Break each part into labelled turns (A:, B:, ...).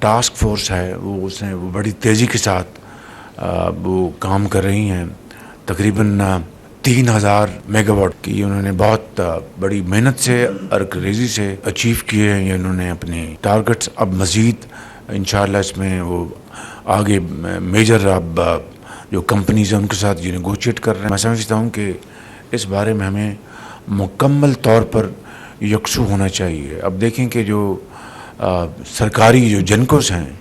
A: Task force है वो बड़ी तेज़ी के साथ वो काम कर रही हैं। तकरीबन 3000 मेगावाट की उन्होंने बहुत बड़ी मेहनत से और क्रेज़ी से अचीव किए हैं ये उन्होंने अपने टारगेट्स। अब मज़ीद इंशाअल्लाह इसमें वो आगे मेजर अब जो कंपनीज हैं उनके साथ ये नेगोशिएट कर रहे हैं। मैं समझता हूँ कि इस बारे में हमें मुकम्मल तौर पर यकसू होना चाहिए। अब देखें कि जो सरकारी जो जेनकोस हैं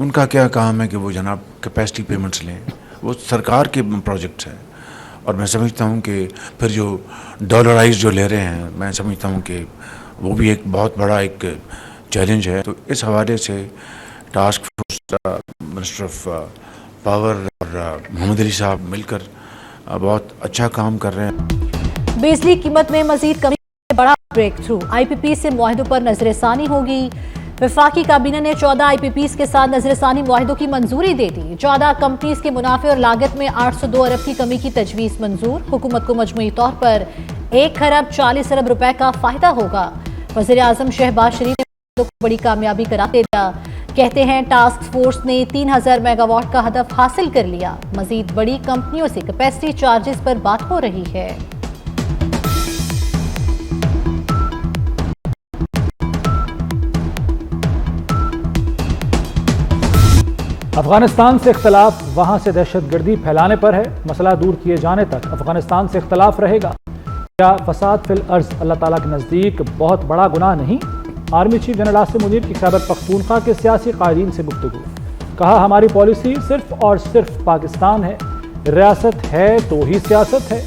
A: उनका क्या काम है कि वो जनाब कैपेसिटी पेमेंट्स लें, वो सरकार के प्रोजेक्ट्स हैं। और मैं समझता हूँ कि फिर जो डॉलराइज जो ले रहे हैं, मैं समझता हूँ कि वो भी एक बहुत बड़ा एक चैलेंज है। तो इस हवाले से task force minister of power और मोहम्मद अली साहब मिलकर बहुत अच्छा काम कर रहे हैं।
B: बिजली कीमत में मजीद कमी बड़ा ब्रेक थ्रू, IPP से मुआहदों पर नजरसानी होगी। वफाकी काबीना ने 14 IPPs के साथ नजरसानी मुआहदों की मंजूरी दे दी। 14 कंपनीज के मुनाफे और लागत में 802 अरब की कमी की तजवीज़ मंजूर। हुकूमत को मजमूई तौर पर 1 खरब 40 अरब रुपए का फायदा होगा। वज़ीर आज़म शहबाज शरीफ ने बड़ी कामयाबी करार दे दिया। कहते हैं टास्क फोर्स ने 3000 मेगावाट का हदफ हासिल कर लिया। मजीद बड़ी कंपनियों से कैपेसिटी चार्जेस पर बात हो रही है।
C: अफगानिस्तान से इख्तलाफ वहां से दहशतगर्दी फैलाने पर है। मसला दूर किए जाने तक अफगानिस्तान से इख्तलाफ रहेगा। क्या फसाद फिल अर्ज अल्लाह ताला के नज़दीक बहुत बड़ा गुनाह नहीं? Army chief general Asim Munir की खैबर पख्तूनख्वा के सियासी कायदीन से गुफ्तगू। कहा हमारी पॉलिसी सिर्फ और सिर्फ पाकिस्तान है। रियासत है तो ही सियासत है,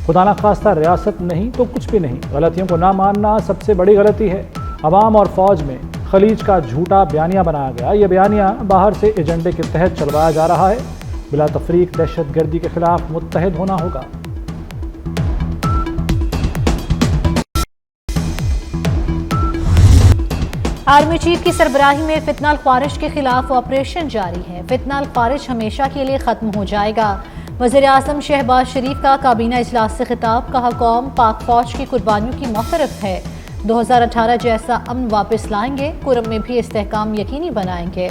C: खुदा ना खास्ता रियासत नहीं तो कुछ भी नहीं। गलतियों को ना मानना सबसे बड़ी गलती है। अवाम और फौज में खलीज का झूठा बयानिया बनाया गया। यह बयानिया बाहर से एजेंडे के तहत चलवाया जा रहा है। बिला तफरीक दहशतगर्दी के खिलाफ मुत्तहिद होना होगा।
B: आर्मी चीफ की सरबराही में फितना ख्वारिश के खिलाफ ऑपरेशन जारी है। फितना ख्वारिश हमेशा के लिए खत्म हो जाएगा। वज़ीर आज़म शहबाज शरीफ का काबीना इजलास से खिताब। कहा कौम पाक फौज की कुर्बानियों की मोतरफ है। 2018 जैसा अमन वापस लाएंगे। कुरम में भी इस्तेहकाम यकीनी बनाएंगे।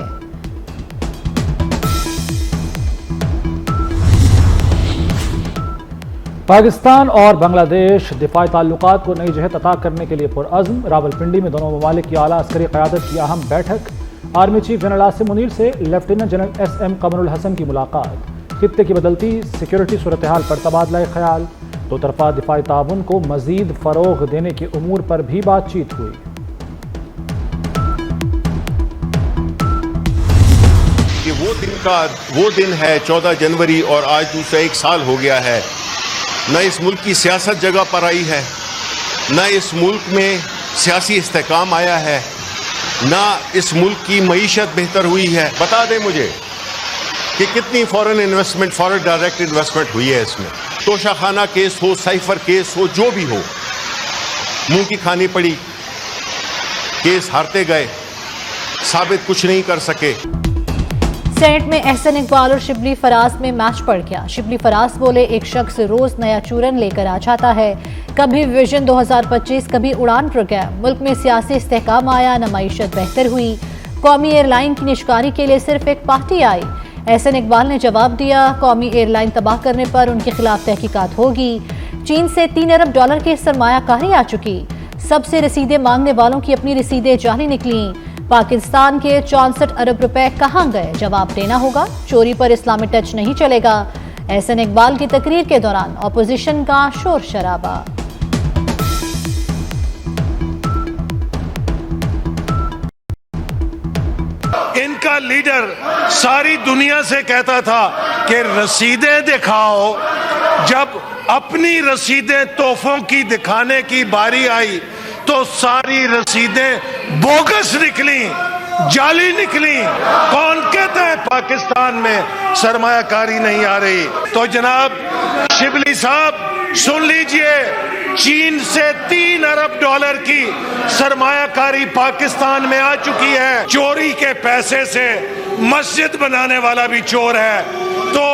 C: पाकिस्तान और बांग्लादेश दिफाई ताल्लुकात को नई जहत अता करने के लिए पुरअज़्म। रावलपिंडी में दोनों ममालिक की आला अस्करी क़यादत की अहम बैठक। Army chief general Asim Munir से lieutenant general SM Qamrul Hasan की मुलाकात। खित्ते की बदलती सिक्योरिटी सूरत हाल पर तबादला ख्याल। दो तरफा दिफाई ताउन को मजीद फरोग देने के उमूर पर भी बातचीत हुई।
D: कि वो दिन है 14 जनवरी और आज दूसरा 1 साल हो गया है। न इस मुल्क की सियासत जगह पर आई है, न इस मुल्क में सियासी इस्तेहकाम आया है, न इस मुल्क की मईशत बेहतर हुई है। बता दें मुझे कि कितनी foreign investment, foreign direct investment हुई है इसमें। तोशाखाना केस हो, साइफर केस हो, जो भी हो, मुंह की खानी पड़ी, केस हारते गए, साबित कुछ नहीं कर सके।
B: सेनेट में एहसन इकबाल और शिबली फराज में मैच पड़ गया। शिबली फराज बोले एक शख्स रोज नया चूरन लेकर आ जाता है। कभी विजन 2025, कभी उड़ान प्रोग्राम। मुल्क में सियासी इस्तेहकाम आया, न मईशत बेहतर हुई। कौमी एयरलाइन की निष्कारी के लिए सिर्फ एक पार्टी आई। एहसन इकबाल ने जवाब दिया कौमी एयरलाइन तबाह करने पर उनके खिलाफ तहकीकात होगी। चीन से 3 अरब डॉलर की सरमायाकारी आ चुकी। सबसे रसीदें मांगने वालों की अपनी रसीदें जाली निकली। पाकिस्तान के 64 अरब रुपए कहां गए? जवाब देना होगा। चोरी पर इस्लामी टच नहीं चलेगा। एहसन इकबाल की तकरीर के दौरान अपोजिशन का शोर शराबा।
E: इनका लीडर सारी दुनिया से कहता था कि रसीदें दिखाओ। जब अपनी रसीदें तोहफों की दिखाने की बारी आई तो सारी रसीदें बोगस निकली, जाली निकली। कौन कहता है पाकिस्तान में सरमायाकारी नहीं आ रही? तो जनाब शिबली साहब सुन लीजिए, चीन से 3 अरब डॉलर की सरमायाकारी पाकिस्तान में आ चुकी है। चोरी के पैसे से मस्जिद बनाने वाला भी चोर है। तो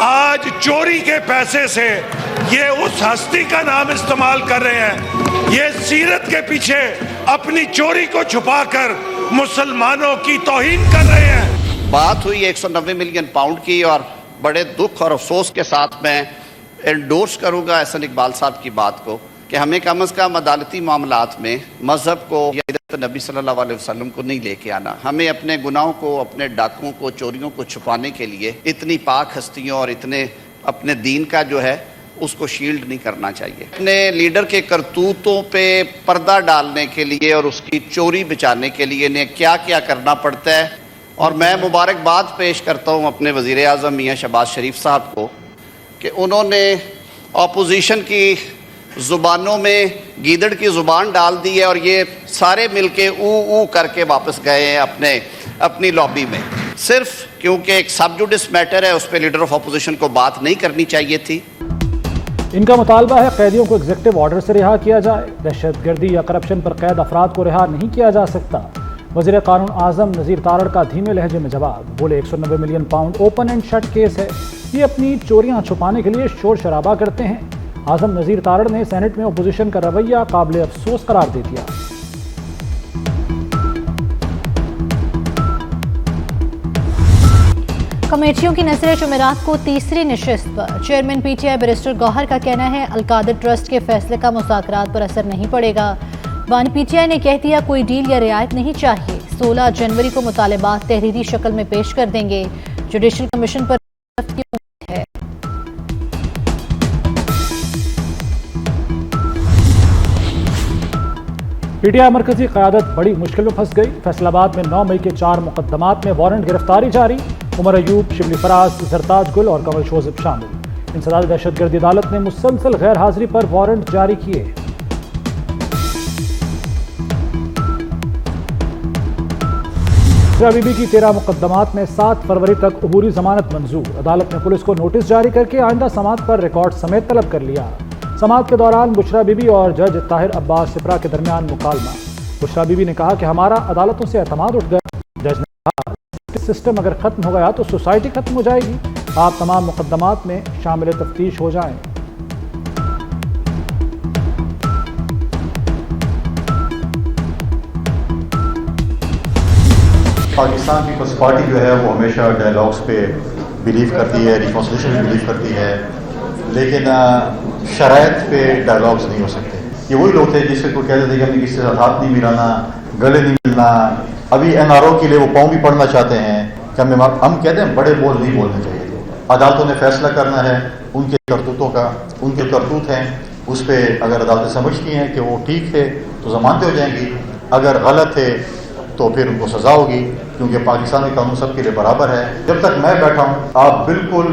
E: आज चोरी के पैसे से ये उस हस्ती का नाम इस्तेमाल कर रहे हैं। ये सीरत के पीछे अपनी चोरी को छुपाकर मुसलमानों की तौहीन कर रहे हैं।
F: बात हुई 190 मिलियन पाउंड की और बड़े दुख और अफसोस के साथ मैं एंडोर्स करूंगा एहसन इकबाल साहब की बात को कि हमें कम अज़ कम अदालती मामलात में मज़हब को या इदत नबी सल्लल्लाहु अलैहि वसल्लम को नहीं लेके आना। हमें अपने गुनाहों को, अपने डाकों को, चोरियों को छुपाने के लिए इतनी पाक हस्तियों और इतने अपने दीन का जो है उसको शील्ड नहीं करना चाहिए। अपने लीडर के करतूतों पे पर्दा डालने के लिए और उसकी चोरी बचाने के लिए इन्हें क्या क्या करना पड़ता है। और मैं मुबारकबाद पेश करता हूँ अपने वज़ीर आज़म मियाँ शहबाज शरीफ साहब को कि उन्होंने अपोजिशन की ज़ुबानों में गीदड़ की ज़ुबान डाल दी है और ये सारे मिलके ऊ करके वापस गए हैं अपनी लॉबी में, सिर्फ क्योंकि एक सब जुडिस मैटर है उस पर लीडर ऑफ अपोजिशन को बात नहीं करनी चाहिए थी।
C: इनका मुतालबा है कैदियों को एग्जीक्यूटिव ऑर्डर से रिहा किया जाए। दहशतगर्दी या करप्शन पर कैद अफराद को रिहा नहीं किया जा सकता। वज़ीर कानून आज़म नज़ीर तारड़ का धीमे लहजे में जवाब, बोले 190 million pound open and shut case है, ये अपनी चोरियां छुपाने के लिए शोर शराबा करते हैं। आज़म नज़ीर तारड़ ने सेनेट में अपोजिशन का रवैया काबिल अफसोस करार दे दिया।
B: कमेटियों की नजरें जुमेरात को तीसरी नशिस्त पर। चेयरमैन पीटीआई बैरिस्टर गौहर का कहना है अलकादर ट्रस्ट के फैसले का मुज़ाकरात पर असर नहीं पड़ेगा। बानी पीटीआई ने कह दिया कोई डील या रियायत नहीं चाहिए। 16 जनवरी को मुतालबात तहरीरी शक्ल में पेश कर देंगे। जुडिशल कमीशन पर की उम्मीद है।
C: पीटीआई मरकजी क़यादत बड़ी मुश्किल में फंस गई। फैसलाबाद में 9 मई के 4 मुकदमात में वारंट गिरफ्तारी जारी। उमर अयूब, शिबली फराज, जरताज गुल और कमल शोज़िब शामिल। इंसदाद दहशतगर्दी अदालत ने मुसलसल गैर हाजिरी पर वारंट जारी किए। बीबी की 13 मुकदमात में 7 फरवरी तक अबूरी जमानत मंजूर। अदालत ने पुलिस को नोटिस जारी करके आइंदा समाअत पर रिकॉर्ड समेत तलब कर लिया। समाअत के दौरान बुशरा बीबी और जज ताहिर अब्बास सिपरा के दरमियान मुकालमा। बुशरा बीबी ने कहा कि हमारा अदालतों से एतमाद उठ गया। जज ने कहा सिस्टम अगर खत्म हो गया तो सोसाइटी खत्म हो जाएगी। आप तमाम मुकदमात में शामिल तफ्तीश हो जाएं।
G: पाकिस्तान पीपल्स पार्टी जो है वो हमेशा डायलॉग्स पे बिलीव करती है, रिकॉन्सिलिएशन पे बिलीव करती है, लेकिन शराइत पे डायलॉग्स नहीं हो सकते। ये वही लोग थे जिससे कोई कहते थे कि हमें किसी के साथ हाथ नहीं मिलाना, गले नहीं मिलना। अभी एनआरओ के लिए वो पाँव भी पढ़ना चाहते हैं कि हम कहते हैं बड़े बोल नहीं बोलने चाहिए। अदालतों ने फैसला करना है उनके करतूतों का, उनके करतूत हैं उस पर अगर अदालतें समझती हैं कि वो ठीक थे तो जमानतें हो जाएंगी, अगर गलत थे तो फिर उनको सजा होगी, क्योंकि पाकिस्तान का कानून सबके लिए बराबर है। जब तक मैं बैठा हूँ आप बिल्कुल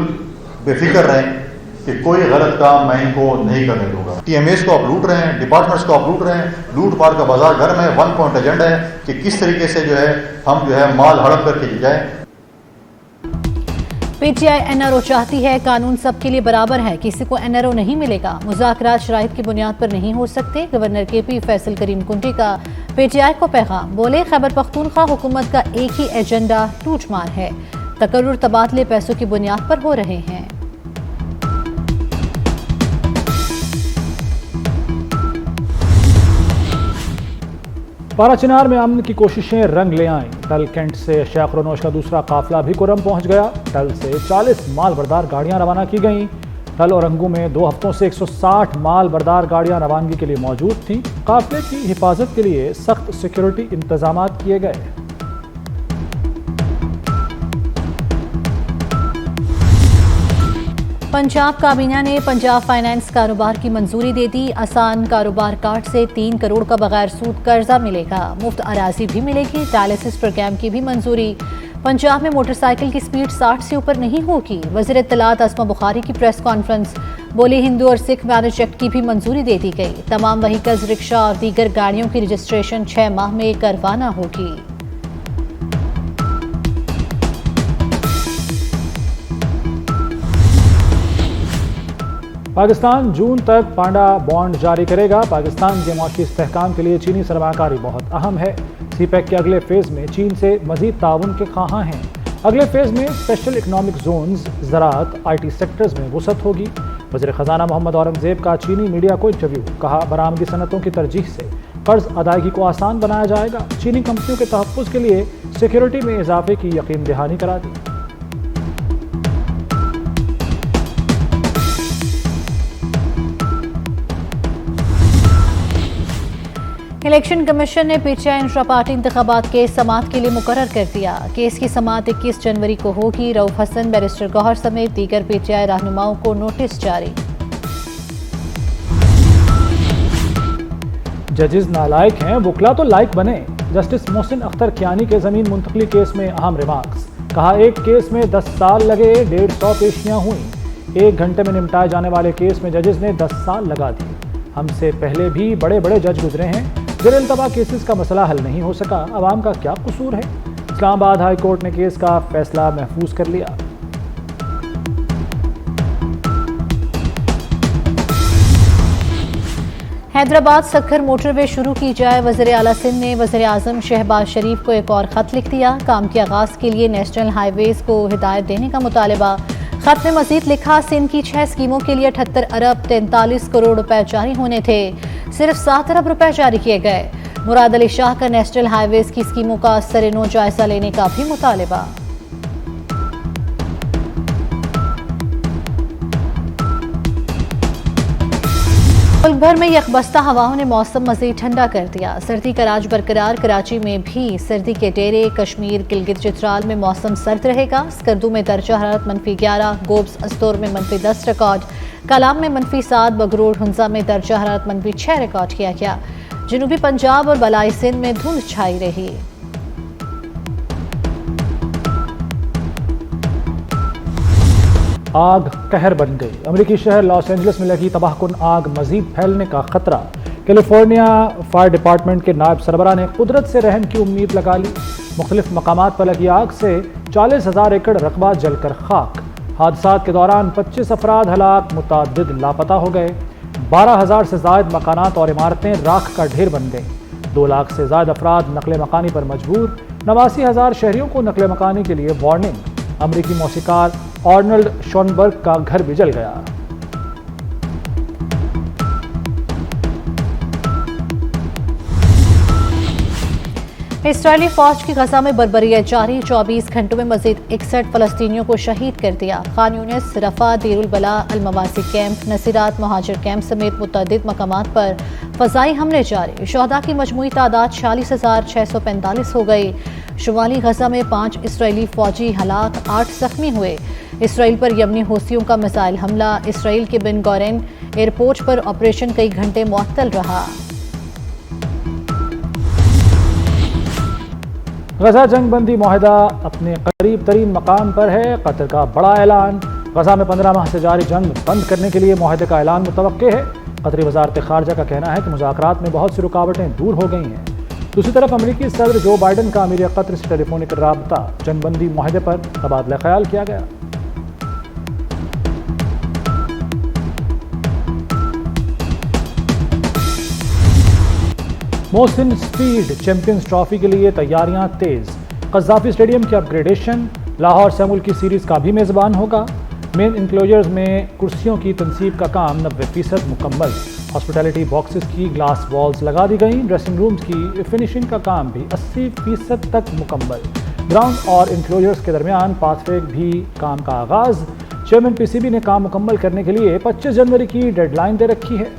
G: बेफिक्र रहें कि कोई गलत काम मैं इनको नहीं करने दूंगा। टीएमएस को आप लूट रहे हैं, डिपार्टमेंट्स को आप लूट रहे हैं, लूट पाट का बाजार गर्म है। 1 पॉइंट एजेंडा है कि किस तरीके से जो है हम जो है माल हड़प करके जाए।
B: पीटीआई एनआरओ चाहती है कानून सबके लिए बराबर है, किसी को एनआरओ नहीं मिलेगा। मुज़ाकरात शराइत की बुनियाद पर नहीं हो सकते। गवर्नर केपी फैसल करीम कुंटी का पीटीआई को पैगाम, बोले खैबर पख्तूनख्वा हुकूमत का एक ही एजेंडा टूटमार है। तकर्रुर तबादले पैसों की बुनियाद पर हो रहे हैं।
C: पाराचिनार में अमन की कोशिशें रंग ले आईं। टल कैंट से शेख रोनोश का दूसरा काफिला भी कुरम पहुंच गया। टल से 40 माल बरदार गाड़ियां रवाना की गईं। टल और रंगू में 2 हफ्तों से 160 माल बरदार गाड़ियां रवानगी के लिए मौजूद थीं। काफिले की हिफाजत के लिए सख्त सिक्योरिटी इंतजामात किए गए।
B: पंजाब काबीना ने पंजाब फाइनेंस कारोबार की मंजूरी दे दी। आसान कारोबार कार्ड से 3 करोड़ का बगैर सूद कर्जा मिलेगा। मुफ्त अराजी भी मिलेगी। डायलिसिस प्रोग्राम की भी मंजूरी। पंजाब में मोटरसाइकिल की स्पीड 60 से ऊपर नहीं होगी। वज़ीर इत्तलात आसमा बुखारी की प्रेस कॉन्फ्रेंस, बोले हिंदू और सिख मैरिज एक्ट की भी मंजूरी दे दी गई। तमाम व्हीकल्स, रिक्शा और दीगर गाड़ियों की रजिस्ट्रेशन 6 माह में करवाना होगी।
C: पाकिस्तान जून तक पांडा बॉन्ड जारी करेगा। पाकिस्तान के मुआशी इस्तेहकाम के लिए चीनी सरमाकारी बहुत अहम है। सीपैक के अगले फेज में चीन से मजीद ताउन के ख्वाहां हैं। अगले फेज में स्पेशल इकनॉमिक जोन्स, ज़राअत, IT सेक्टर्स में वुसअत होगी। वज़ीर ख़जाना मोहम्मद औरंगज़ेब का चीनी मीडिया को इंटरव्यू, कहा बरामदी सनतों की तरजीह से قرض ادائیگی کو آسان بنایا جائے گا۔ چینی کمپنیوں کے تحفظ کے لیے سیکیورٹی میں اضافے کی یقین دہانی کرا دی۔
B: الیکشن کمیشن نے P T I intra party انتخابات کیس سماعت کے لیے مقرر کر دیا۔ کیس کی سماعت 21 جنوری کو ہوگی۔ رؤف حسن، بیرسٹر گوہر سمیت دیگر پی ٹی آئی رہنماؤں کو نوٹس جاری۔
C: ججز نالائق ہیں، وکلا تو لائق بنے۔ جسٹس محسن اختر کیانی کے زمین منتقلی کیس میں اہم ریمارکس۔ کہا ایک کیس میں 10 سال لگے، 150 پیشیاں ہوئیں۔ 1 گھنٹے میں نمٹائے جانے والے کیس میں ججز نے 10 سال لگا دیے۔ ہم سے پہلے بھی بڑے بڑے جج گزرے ہیں، زیر التوا کیسز کا مسئلہ حل نہیں ہو سکا، عوام کا کیا قصور ہے؟ اسلام آباد ہائی کورٹ نے کیس کا فیصلہ محفوظ کر لیا۔
B: حیدرآباد سکھر موٹر وے شروع کی جائے۔ وزیر اعلیٰ سندھ نے وزیر اعظم شہباز شریف کو ایک اور خط لکھ دیا۔ کام کے آغاز کے لیے نیشنل ہائی ویز کو ہدایت دینے کا مطالبہ۔ خط میں مزید لکھا سندھ کی 6 اسکیموں کے لیے 78 ارب 43 کروڑ روپے جاری ہونے تھے، صرف 7 ارب روپے جاری کیے گئے۔ مراد علی شاہ کا نیشنل ہائی ویز کی اسکیموں کا سرنو جائزہ لینے کا بھی مطالبہ۔ ملک بھر میں یکبستہ ہواؤں نے موسم مزید ٹھنڈا کر دیا۔ سردی کا راج برقرار، کراچی میں بھی سردی کے ڈیرے۔ کشمیر، گلگت چترال میں موسم سرد رہے گا۔ اسکردو میں درجہ حرارت -11، گوبس استور میں -10 ریکارڈ، کلام میں -7، بگروڑ ہنزا میں درجہ حرارت -6 ریکارڈ کیا گیا۔ جنوبی پنجاب اور بالائی سندھ میں دھند چھائی رہی۔
C: آگ قہر بن گئی۔ امریکی شہر لاس اینجلس میں لگی تباہ کن آگ، مزید پھیلنے کا خطرہ۔ کیلیفورنیا فائر ڈپارٹمنٹ کے نائب سربراہ نے قدرت سے رحم کی امید لگا لی۔ مختلف مقامات پر لگی آگ سے 40,000 ایکڑ رقبہ جل کر خاک۔ حادثات کے دوران 25 افراد ہلاک، متعدد لاپتہ ہو گئے۔ 12,000 سے زائد مکانات اور عمارتیں راکھ کا ڈھیر بن گئیں۔ 2 لاکھ سے زائد افراد نقل مکانی پر مجبور۔ 89,000 شہریوں کو نقل مکانی کے لیے وارننگ۔ امریکی موسیقار آرنلڈ شونبرگ کا گھر بھی جل گیا۔
B: اسرائیلی فوج کی غزہ میں بربریت جاری، 24 گھنٹوں میں مزید 61 فلسطینیوں کو شہید کر دیا۔ خان یونس، رفح، دیر البلا، المواسی کیمپ، نصیرات مہاجر کیمپ سمیت متعدد مقامات پر فضائی حملے جاری۔ شہداء کی مجموعی تعداد 46,645 ہو گئی۔ شمالی غزہ میں 5 اسرائیلی فوجی ہلاک، 8 زخمی ہوئے۔ اسرائیل پر یمنی حوثیوں کا میزائل حملہ، اسرائیل کے بن گورین ایئرپورٹ پر آپریشن کئی گھنٹے معطل رہا۔
C: غزہ جنگ بندی معاہدہ اپنے قریب ترین مقام پر ہے، قطر کا بڑا اعلان۔ غزہ میں 15 ماہ سے جاری جنگ بند کرنے کے لیے معاہدے کا اعلان متوقع ہے۔ قطری وزارت خارجہ کا کہنا ہے کہ مذاکرات میں بہت سی رکاوٹیں دور ہو گئی ہیں۔ دوسری طرف امریکی صدر جو بائیڈن کا امیر قطر سے ٹیلی فونک رابطہ، جنگ بندی معاہدے پر تبادلہ خیال کیا گیا۔ محسن سپیڈ چیمپئنز ٹرافی کے لیے تیاریاں تیز۔ قذافی اسٹیڈیم کی اپ گریڈیشن لاہور سے ملکی سیریز کا بھی میزبان ہوگا۔ مین انکلوجرز میں کرسیوں کی تنصیب کا کام 90% مکمل۔ ہاسپٹیلٹی باکسز کی گلاس والز لگا دی گئیں۔ ڈریسنگ رومز کی فنشنگ کا کام بھی 80% تک مکمل۔ گراؤنڈ اور انکلوجرز کے درمیان پاتھ وے بھی کام کا آغاز۔ چیئرمین پی سی بی نے کام مکمل کرنے کے لیے 25 جنوری کی ڈیڈ لائن دے رکھی ہے۔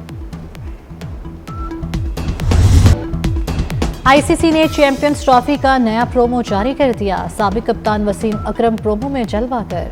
B: آئی سی سی نے چیمپئنز ٹرافی کا نیا پرومو جاری کر دیا۔ سابق کپتان وسیم اکرم پرومو میں جلوہ گر۔